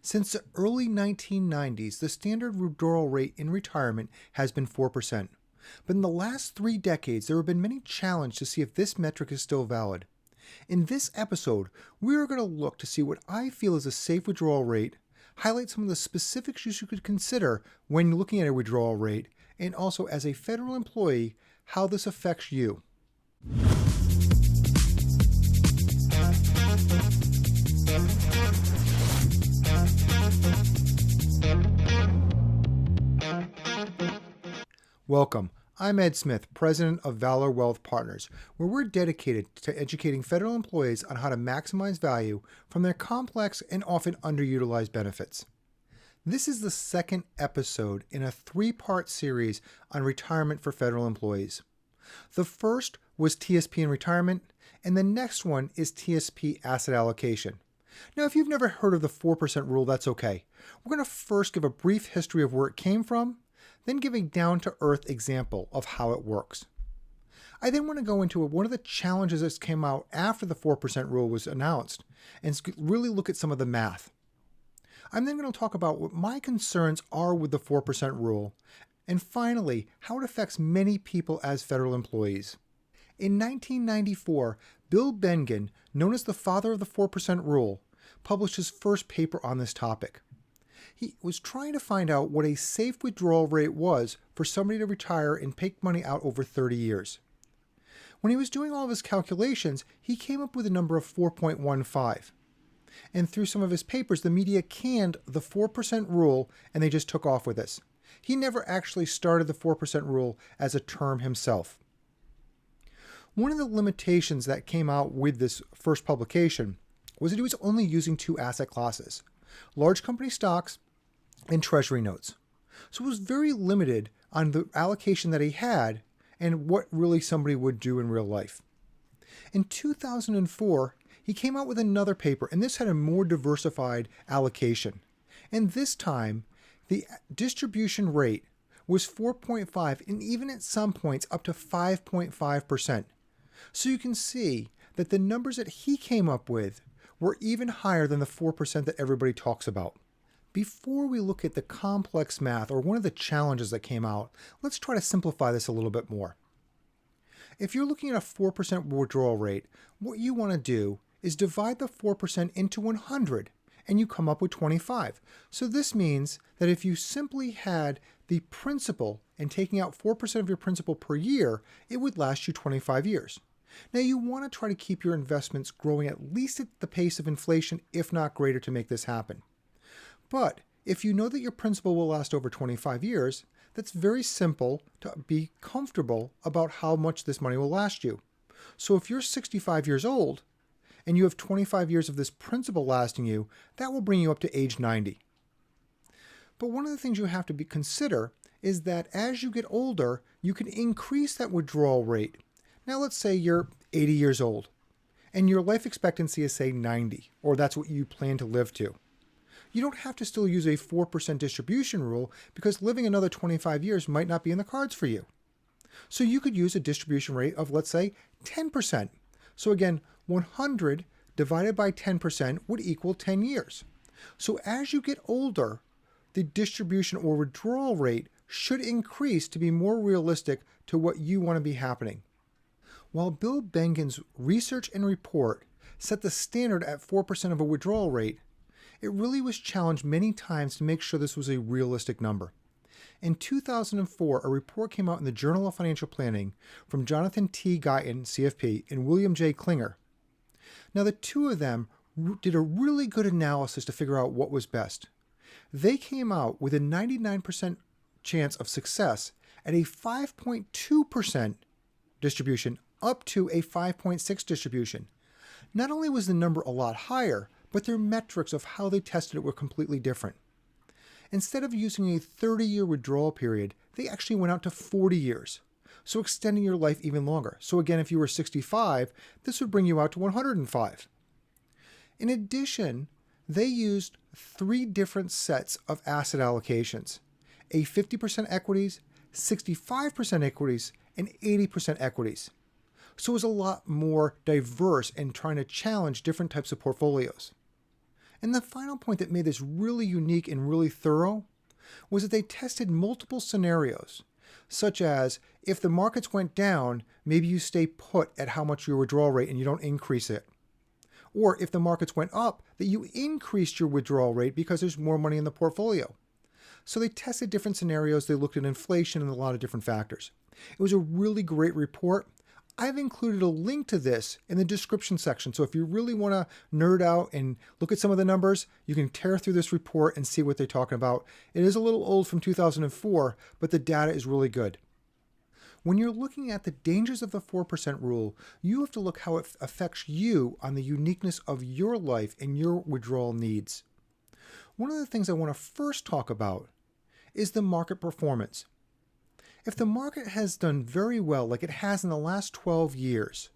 Since the early 1990s, the standard withdrawal rate in retirement has been 4%. But in the last 3 decades, there have been many challenges to see if this metric is still valid. In this episode, we are going to look to see what I feel is a safe withdrawal rate, highlight some of the specifics you should consider when looking at a withdrawal rate, and also as a federal employee, how this affects you. Welcome. I'm Ed Smith, President of Valor Wealth Partners, where we're dedicated to educating federal employees on how to maximize value from their complex and often underutilized benefits. This is the second episode in a 3-part series on retirement for federal employees. The first was TSP and retirement, and the next one is TSP asset allocation. Now, if you've never heard of the 4% rule, that's okay. We're going to first give a brief history of where it came from, then give a down-to-earth example of how it works. I then want to go into one of the challenges that came out after the 4% rule was announced and really look at some of the math. I'm then going to talk about what my concerns are with the 4% rule, and finally, how it affects many people as federal employees. In 1994, Bill Bengen, known as the father of the 4% rule, published his first paper on this topic. He was trying to find out what a safe withdrawal rate was for somebody to retire and take money out over 30 years. When he was doing all of his calculations, he came up with a number of 4.15. And through some of his papers, the media canned the 4% rule and they just took off with this. He never actually started the 4% rule as a term himself. One of the limitations that came out with this first publication was that he was only using 2 asset classes: large company stocks and treasury notes. So it was very limited on the allocation that he had and what really somebody would do in real life. In 2004, he came out with another paper, and this had a more diversified allocation. And this time, the distribution rate was 4.5, and even at some points up to 5.5%. So you can see that the numbers that he came up with were even higher than the 4% that everybody talks about. Before we look at the complex math, or one of the challenges that came out, let's try to simplify this a little bit more. If you're looking at a 4% withdrawal rate, what you want to do is divide the 4% into 100, and you come up with 25. So this means that if you simply had the principal and taking out 4% of your principal per year, it would last you 25 years. Now, you want to try to keep your investments growing at least at the pace of inflation, if not greater, to make this happen. But if you know that your principal will last over 25 years, that's very simple to be comfortable about how much this money will last you. So if you're 65 years old and you have 25 years of this principal lasting you, that will bring you up to age 90. But one of the things you have to consider is that as you get older, you can increase that withdrawal rate. Now let's say you're 80 years old and your life expectancy is, say, 90, or that's what you plan to live to. You don't have to still use a 4% distribution rule because living another 25 years might not be in the cards for you. So you could use a distribution rate of, let's say, 10%. So again, 100 divided by 10% would equal 10 years. So as you get older, the distribution or withdrawal rate should increase to be more realistic to what you want to be happening. While Bill Bengen's research and report set the standard at 4% of a withdrawal rate, it really was challenged many times to make sure this was a realistic number. In 2004, a report came out in the Journal of Financial Planning from Jonathan T. Guyton, CFP, and William J. Klinger. Now, the two of them did a really good analysis to figure out what was best. They came out with a 99% chance of success at a 5.2% distribution up to a 5.6 distribution. Not only was the number a lot higher, but their metrics of how they tested it were completely different. Instead of using a 30-year withdrawal period, they actually went out to 40 years, so extending your life even longer. So again, if you were 65, this would bring you out to 105. In addition, they used 3 different sets of asset allocations: a 50% equities, 65% equities, and 80% equities. So it was a lot more diverse in trying to challenge different types of portfolios. And the final point that made this really unique and really thorough was that they tested multiple scenarios, such as if the markets went down, maybe you stay put at how much your withdrawal rate and you don't increase it. Or if the markets went up, that you increased your withdrawal rate because there's more money in the portfolio. So they tested different scenarios. They looked at inflation and a lot of different factors. It was a really great report. I've included a link to this in the description section. So if you really want to nerd out and look at some of the numbers, you can tear through this report and see what they're talking about. It is a little old from 2004, but the data is really good. When you're looking at the dangers of the 4% rule, you have to look how it affects you on the uniqueness of your life and your withdrawal needs. One of the things I want to first talk about is the market performance. If the market has done very well, like it has in the last 12 years,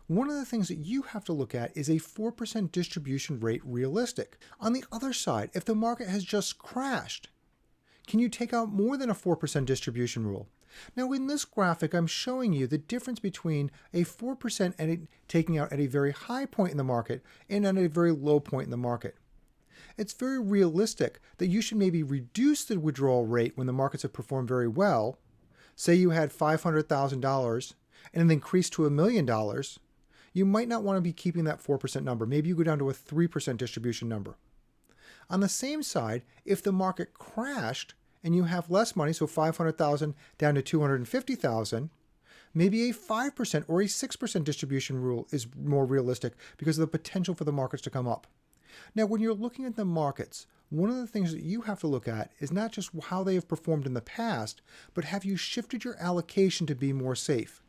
one of the things that you have to look at is a 4% distribution rate realistic? On the other side, if the market has just crashed, can you take out more than a 4% distribution rule? Now in this graphic, I'm showing you the difference between a 4% and taking out at a very high point in the market and at a very low point in the market. It's very realistic that you should maybe reduce the withdrawal rate when the markets have performed very well. Say you had $500,000 and it increased to $1 million, you might not want to be keeping that 4% number. Maybe you go down to a 3% distribution number. On the same side, if the market crashed and you have less money, so $500,000 down to $250,000, maybe a 5% or a 6% distribution rule is more realistic because of the potential for the markets to come up. Now, when you're looking at the markets, one of the things that you have to look at is not just how they have performed in the past, but have you shifted your allocation to be more safe?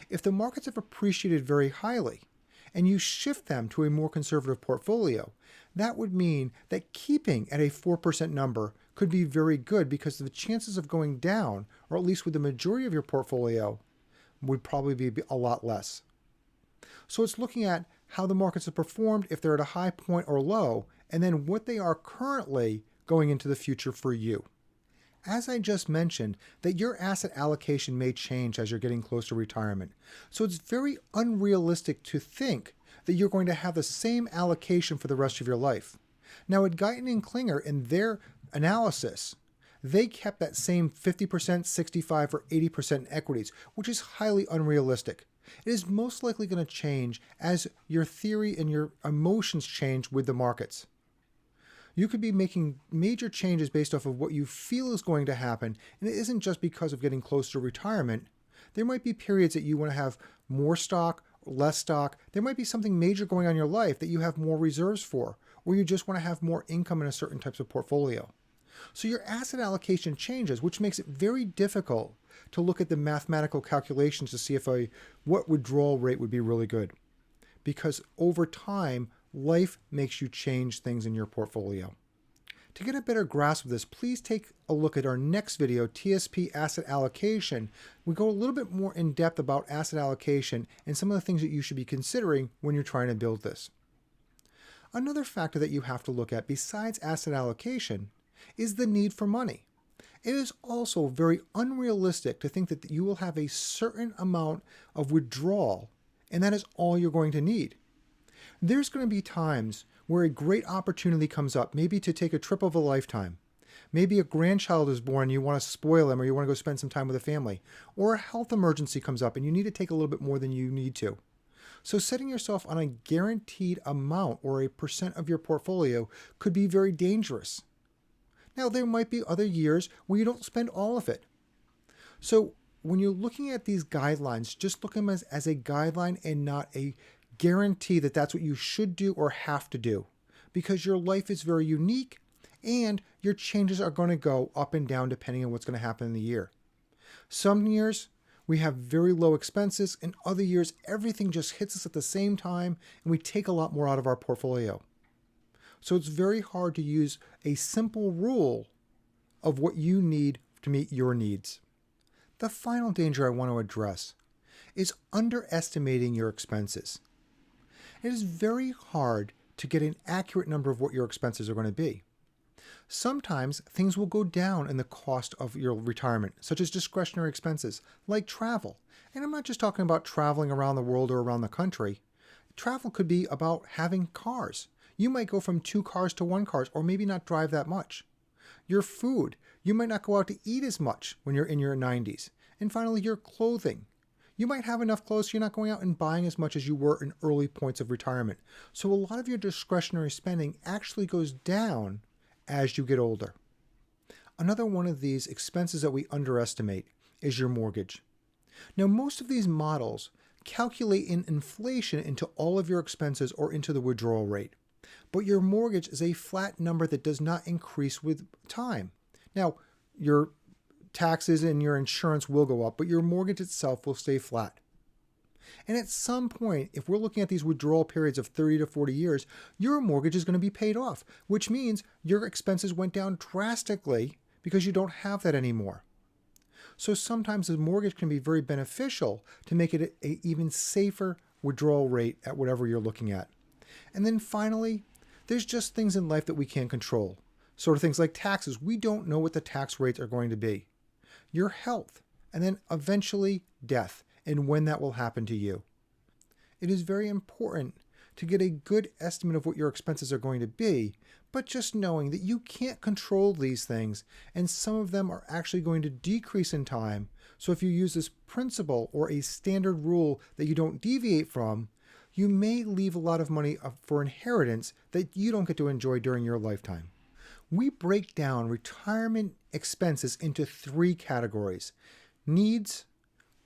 If the markets have appreciated very highly and you shift them to a more conservative portfolio, that would mean that keeping at a 4% number could be very good because the chances of going down, or at least with the majority of your portfolio, would probably be a lot less. So it's looking at how the markets have performed, if they're at a high point or low, and then what they are currently going into the future for you. As I just mentioned, that your asset allocation may change as you're getting close to retirement. So it's very unrealistic to think that you're going to have the same allocation for the rest of your life. Now at Guyton and Klinger, in their analysis, they kept that same 50%, 65, or 80% in equities, which is highly unrealistic. It is most likely going to change as your theory and your emotions change with the markets. You could be making major changes based off of what you feel is going to happen, and it isn't just because of getting close to retirement. There might be periods that you want to have more stock or less stock. There might be something major going on in your life that you have more reserves for, or you just want to have more income in a certain types of portfolio. So your asset allocation changes, which makes it very difficult to look at the mathematical calculations to see if what withdrawal rate would be really good. Because over time, life makes you change things in your portfolio. To get a better grasp of this, please take a look at our next video, TSP Asset Allocation. We go a little bit more in depth about asset allocation and some of the things that you should be considering when you're trying to build this. Another factor that you have to look at besides asset allocation is the need for money. It is also very unrealistic to think that you will have a certain amount of withdrawal and that is all you're going to need. There's going to be times where a great opportunity comes up, maybe to take a trip of a lifetime. Maybe a grandchild is born, you want to spoil them, or you want to go spend some time with a family. Or a health emergency comes up and you need to take a little bit more than you need to. So setting yourself on a guaranteed amount or a percent of your portfolio could be very dangerous. Now, there might be other years where you don't spend all of it. So when you're looking at these guidelines, just look at them as a guideline and not a guarantee that that's what you should do or have to do, because your life is very unique and your changes are going to go up and down depending on what's going to happen in the year. Some years we have very low expenses, and other years everything just hits us at the same time and we take a lot more out of our portfolio. So it's very hard to use a simple rule of what you need to meet your needs. The final danger I want to address is underestimating your expenses. It is very hard to get an accurate number of what your expenses are going to be. Sometimes things will go down in the cost of your retirement, such as discretionary expenses like travel. And I'm not just talking about traveling around the world or around the country. Travel could be about having cars. You might go from 2 cars to 1 car, or maybe not drive that much. Your food, you might not go out to eat as much when you're in your 90s. And finally, your clothing. You might have enough clothes so you're not going out and buying as much as you were in early points of retirement. So a lot of your discretionary spending actually goes down as you get older. Another one of these expenses that we underestimate is your mortgage. Now, most of these models calculate in inflation into all of your expenses or into the withdrawal rate. But your mortgage is a flat number that does not increase with time. Now, your taxes and your insurance will go up, but your mortgage itself will stay flat. And at some point, if we're looking at these withdrawal periods of 30 to 40 years, your mortgage is going to be paid off, which means your expenses went down drastically because you don't have that anymore. So sometimes the mortgage can be very beneficial to make it an even safer withdrawal rate at whatever you're looking at. And then finally, there's just things in life that we can't control. Sort of things like taxes. We don't know what the tax rates are going to be. Your health, and then eventually death, and when that will happen to you. It is very important to get a good estimate of what your expenses are going to be, but just knowing that you can't control these things, and some of them are actually going to decrease in time. So if you use this principle or a standard rule that you don't deviate from, you may leave a lot of money for inheritance that you don't get to enjoy during your lifetime. We break down retirement expenses into 3 categories: needs,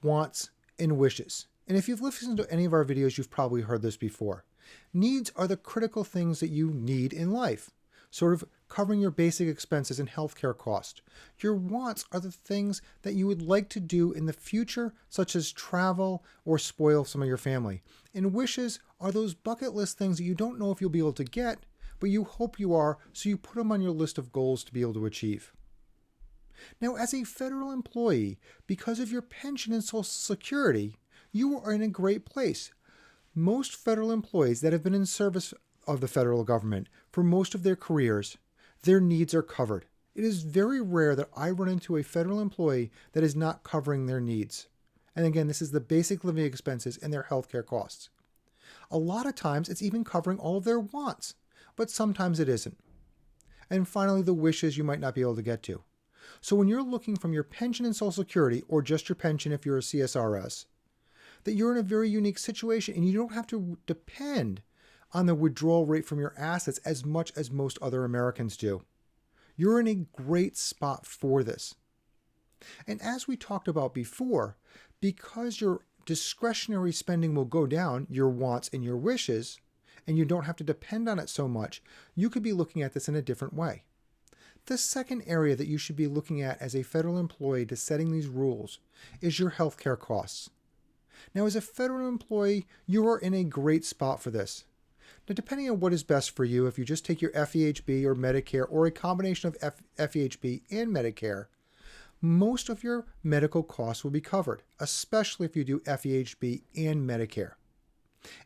wants, and wishes. And if you've listened to any of our videos, you've probably heard this before. Needs are the critical things that you need in life, sort of covering your basic expenses and healthcare costs. Your wants are the things that you would like to do in the future, such as travel or spoil some of your family. And wishes are those bucket list things that you don't know if you'll be able to get, but you hope you are, so you put them on your list of goals to be able to achieve. Now, as a federal employee, because of your pension and Social Security, you are in a great place. Most federal employees that have been in service of the federal government for most of their careers, their needs are covered. It is very rare that I run into a federal employee that is not covering their needs. And again, this is the basic living expenses and their healthcare costs. A lot of times it's even covering all of their wants, but sometimes it isn't. And finally, the wishes you might not be able to get to. So when you're looking from your pension and Social Security, or just your pension if you're a CSRS, that you're in a very unique situation and you don't have to depend on the withdrawal rate from your assets as much as most other Americans do. You're in a great spot for this. And as we talked about before, because your discretionary spending will go down, your wants and your wishes, and you don't have to depend on it so much, you could be looking at this in a different way. The second area that you should be looking at as a federal employee to setting these rules is your healthcare costs. Now, as a federal employee, you are in a great spot for this. Now, depending on what is best for you, if you just take your FEHB or Medicare or a combination of FEHB and Medicare, most of your medical costs will be covered, especially if you do FEHB and Medicare.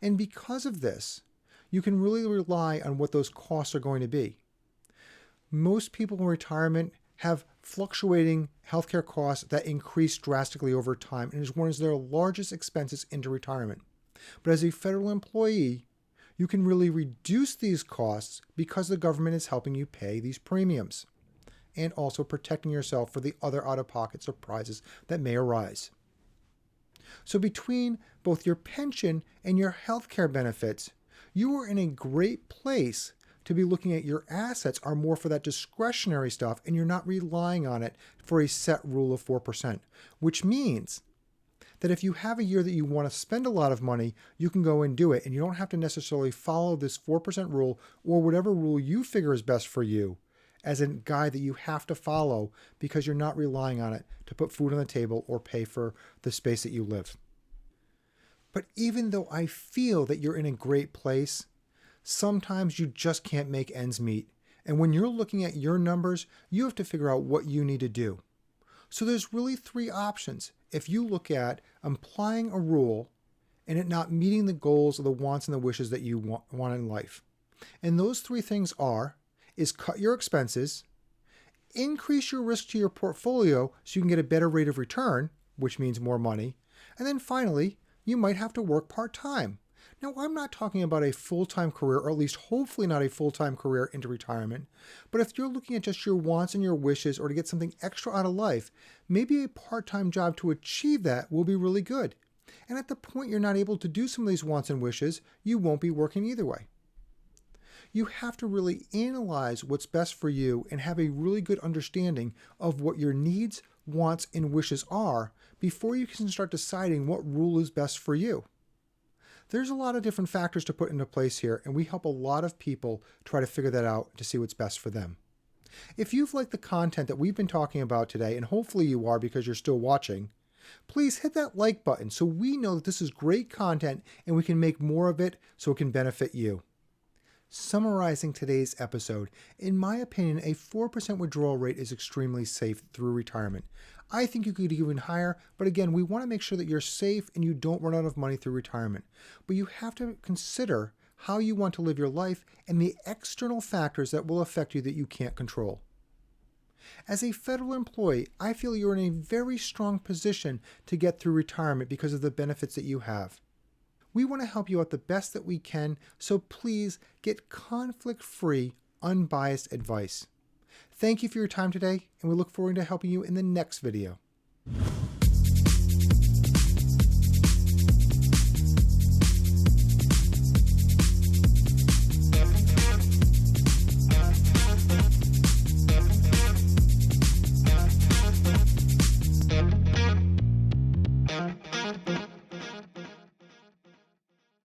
And because of this, you can really rely on what those costs are going to be. Most people in retirement have fluctuating healthcare costs that increase drastically over time and is one of their largest expenses into retirement. But as a federal employee, you can really reduce these costs because the government is helping you pay these premiums and also protecting yourself for the other out-of-pocket surprises that may arise. So between both your pension and your healthcare benefits, you are in a great place to be looking at your assets are more for that discretionary stuff, and you're not relying on it for a set rule of 4%, which means that if you have a year that you want to spend a lot of money, you can go and do it, and you don't have to necessarily follow this 4% rule or whatever rule you figure is best for you as a guide that you have to follow because you're not relying on it to put food on the table or pay for the space that you live. But even though I feel that you're in a great place, sometimes you just can't make ends meet. And when you're looking at your numbers, you have to figure out what you need to do. So there's really 3 options. If you look at applying a rule and it not meeting the goals or the wants and the wishes that you want in life. And those 3 things is cut your expenses, increase your risk to your portfolio so you can get a better rate of return, which means more money. And then finally, you might have to work part-time. Now, I'm not talking about a full-time career, or at least hopefully not a full-time career into retirement, but if you're looking at just your wants and your wishes or to get something extra out of life, maybe a part-time job to achieve that will be really good. And at the point you're not able to do some of these wants and wishes, you won't be working either way. You have to really analyze what's best for you and have a really good understanding of what your needs, wants, and wishes are before you can start deciding what rule is best for you. There's a lot of different factors to put into place here, and we help a lot of people try to figure that out to see what's best for them. If you've liked the content that we've been talking about today, and hopefully you are because you're still watching, please hit that like button so we know that this is great content and we can make more of it so it can benefit you. Summarizing today's episode, in my opinion, a 4% withdrawal rate is extremely safe through retirement. I think you could do even higher, but again, we want to make sure that you're safe and you don't run out of money through retirement. But you have to consider how you want to live your life and the external factors that will affect you that you can't control. As a federal employee, I feel you're in a very strong position to get through retirement because of the benefits that you have. We want to help you out the best that we can, so please get conflict-free, unbiased advice. Thank you for your time today, and we look forward to helping you in the next video.